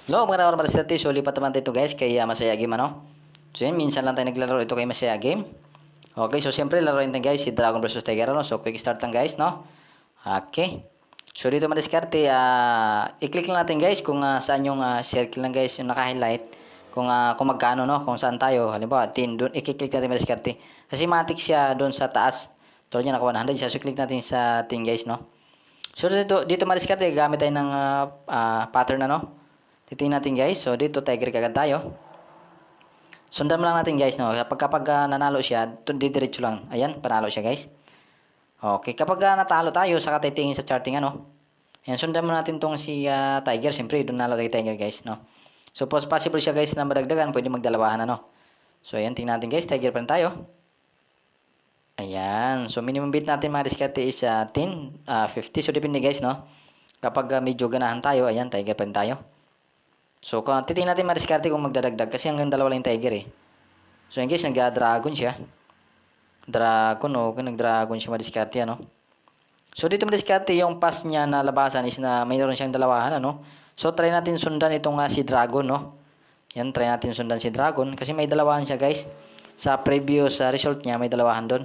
Hello, magandang araw mga so lipat naman tayo guys kay Masaya Game ano. So yun, minsan lang tayo naglalaro ito kay Masaya Game. Okay, so siyempre laruin natin guys si Dragon versus Tiger ano. So quick start lang guys no. Okay. So dito madiskarte, i-click lang natin guys kung saan yung circle lang guys yung naka-highlight. Kung magkano no, kung saan tayo. Halimbawa, doon i-click natin madiskarte. Kasi matik siya doon sa taas. Tulad niya naka 100 siya. So click natin sa tin guys no. So dito madiskarte, gamit tayo ng pattern ano. Titingnan natin guys. So dito tiger kagad tayo. Sundan mo lang natin guys no. Kapag nanalo siya, didiretso lang. Ayan, panalo siya guys. Okay, kapag natalo tayo, saka titingin sa charting ano. Ayan, sundan mo natin tong si tiger. Siyempre, doon nalo tayo tiger guys no. So possible siya guys na madagdagan, pwede magdalawahan ano. So ayan, tingnan natin guys, tiger pa rin tayo. Ayan, so minimum bid natin mga diskarte is 10, 50. So depende guys no. Kapag medyo ganahan tayo, ayan, tiger pa rin tayo. So, kung titingnan natin madiskarte kung magdadagdag kasi hanggang dalawa lang yung tiger eh. So, in case nag-dragon siya. Dragon o kung nag-dragon siya madiskarte ano. So, dito madiskarte yung pass niya na labasan is na mayroon siyang dalawahan ano. So, try natin sundan itong si Dragon no. Yan, try natin sundan si Dragon kasi may dalawahan siya guys. Sa previous result niya may dalawahan doon.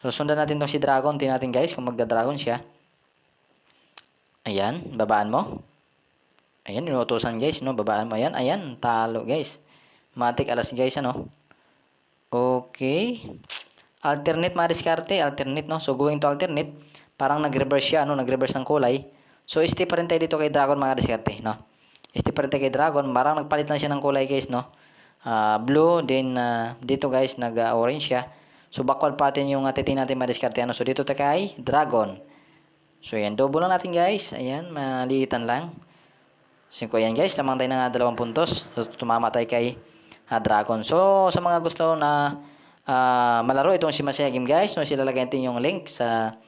So, sundan natin itong si Dragon. Tingnan natin guys kung magda-dragon siya. Ayan, babaan mo. Ayan, inuutosan guys, no? Babaan mo. Ayan, ayan, talo guys. Matik alas guys, ano? Okay. Alternate mga diskarte, alternate, no? So, going to alternate, parang nag-reverse siya, no? Nag-reverse ng kulay. So, stay pa rin tayo dito kay Dragon mga diskarte, no? Stay pa rin tayo kay Dragon. Parang nagpalit lang siya ng kulay guys, no? Blue, then dito guys, nag-orange siya. So, backward pattern yung titingnan natin mga diskarte, ano? So, dito tayo kay Dragon. So, ayan, double lang natin guys. Ayan, maliitan lang. 5 yan guys, lamang tayo ng 2 puntos. So, tumama tayo kay Dragon. So, sa mga gusto na malaro itong si Masaya Game guys, no, silalagay natin yung link sa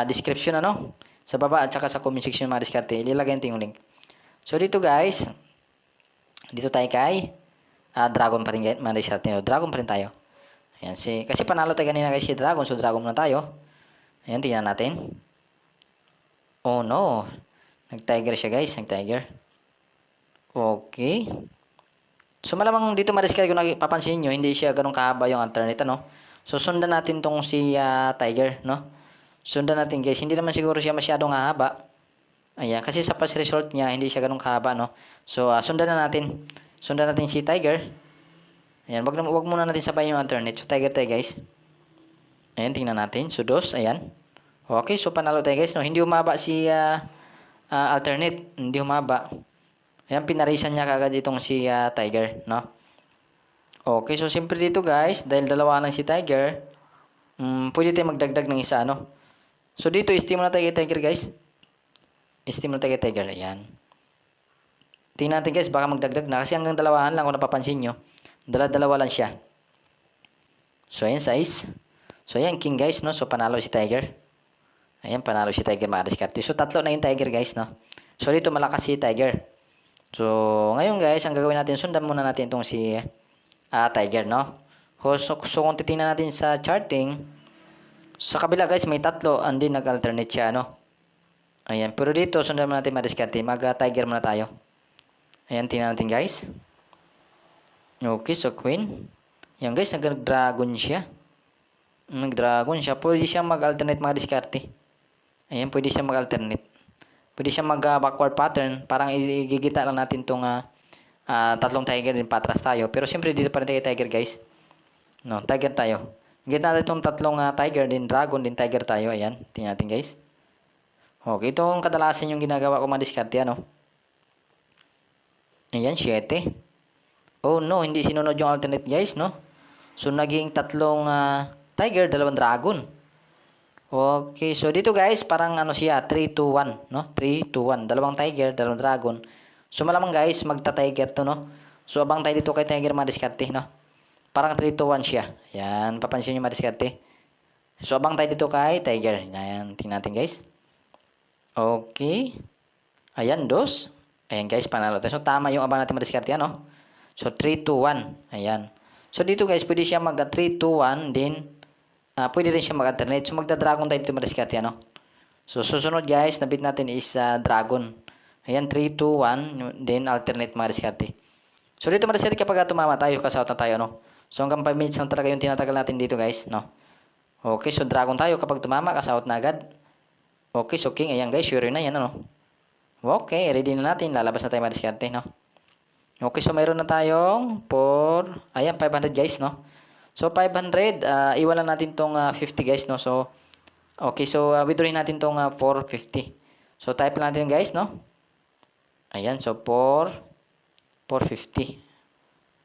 description ano, sa baba at saka sa comment section mga diskarte. Ilalagay natin yung link. So, dito guys, dito tayo kay Dragon pa rin guys, mga diskarte. Dragon pa rin tayo. Ayan, kasi panalo tayo kanina guys si Dragon, so Dragon na tayo. Ayan, tingnan natin. Oh no. Nag-tiger siya guys, nag-tiger. Okay. So malamang dito madiskarte kung napapansin nyo, hindi siya ganun kahaba yung alternate ano. So sundan natin tong si tiger, no? Sundan natin guys, hindi naman siguro siya masyadong haba. Ayan, kasi sa past result niya, hindi siya ganun kahaba, no? So sundan na natin. Sundan natin si tiger. Ayan, wag muna natin sabayin yung alternate. So tiger tayo guys. Ayan, tingnan natin. So dos, ayan. Okay, so panalo tayo guys, no? Hindi umaba si alternate, hindi humaba. Ayan, pinarisan niya kagad itong si tiger, no? Okay, so siyempre dito guys, dahil dalawa lang si tiger, pwede tayo magdagdag ng isa, no? So dito, steam na tayo kay tiger guys. Steam na tayo kay tiger, ayan. Tingnan natin guys, baka magdagdag na. Kasi hanggang dalawahan lang kung napapansin nyo. Dalawa lang siya. So ayan, size. So ayan, king guys, no? So panalo si tiger. Ayan, panalo si tiger mga diskarte. So, 3 na yung tiger guys, no? So, dito malakas si tiger. So, ngayon guys, ang gagawin natin, sundan muna natin itong si tiger, no? So, kung titingnan natin sa charting, sa kabila guys, may 3, and then nag-alternate siya, no? Ayan, pero dito, sundan muna natin mga diskarte. Mag-tiger muna tayo. Ayan, tingnan natin guys. Okay, so queen. Ayan guys, nag-dragon siya. Nag-dragon siya. Pwede siyang mag-alternate mga diskarte. Ayan, pwede siya mag-alternate. Pwede siya mag-backward pattern. Parang igigita lang natin itong 3 tiger din patras tayo. Pero siyempre dito pa rin tayo tiger guys. No, tiger tayo. Gita natin itong 3 tiger din dragon din tiger tayo. Ayan, tingnan natin guys. Okay, itong kadalasan yung ginagawa ko mga diskarte ano. Ayan, 7. Oh no, hindi sinunod yung alternate guys, no? So naging 3 tiger, 2 dragon. Okay, so dito guys, parang ano siya, 3-2-1, no? 3-2-1, 2 tiger, 2 dragon. So malamang guys, magta-tiger to, no? So abang tayo dito kay tiger mga diskarte, no? Parang 3-2-1 siya. Yan, papansin nyo mga diskarte. So abang tayo dito kay tiger. Yan, tingnan natin guys. Okay. Ayan, 2. Ayan guys, panalo tayo. So tama yung abang natin mga diskarte, ano? So 3-2-1. Ayan. So dito guys, pwede siya mag 3-2-1, then pwede rin siya mag-alternate. So, magda-dragon tayo dito madiskarte, ano? So, susunod guys, nabit natin is dragon. Ayan, 3, 2, 1. Then, alternate mga diskarte. So, dito mga diskarte kapag tumama tayo, kasout na tayo, no? So, hanggang 5 minutes lang talaga yung tinatagal natin dito, guys, no? Okay, so dragon tayo. Kapag tumama, kasout na agad. Okay, so king. Ayan, guys, sure na yan, ano? Okay, ready na natin. Lalabas na tayo mga diskarte, no? Okay, so mayroon na tayong ayan, 500, guys, no? So, 500, iwan lang natin tong 50, guys, no? So, okay, so withdrawin natin tong 450. So, type lang natin, guys, no? Ayan, so 450.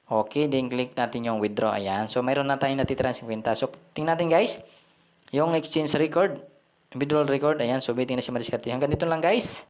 Okay, then click natin yung withdraw. Ayan, so mayroon na tayong natitirang 50. So, tingnan natin, guys, yung exchange record, withdrawal record. Ayan, so waiting na si Mariskarte. Hanggang dito lang, guys.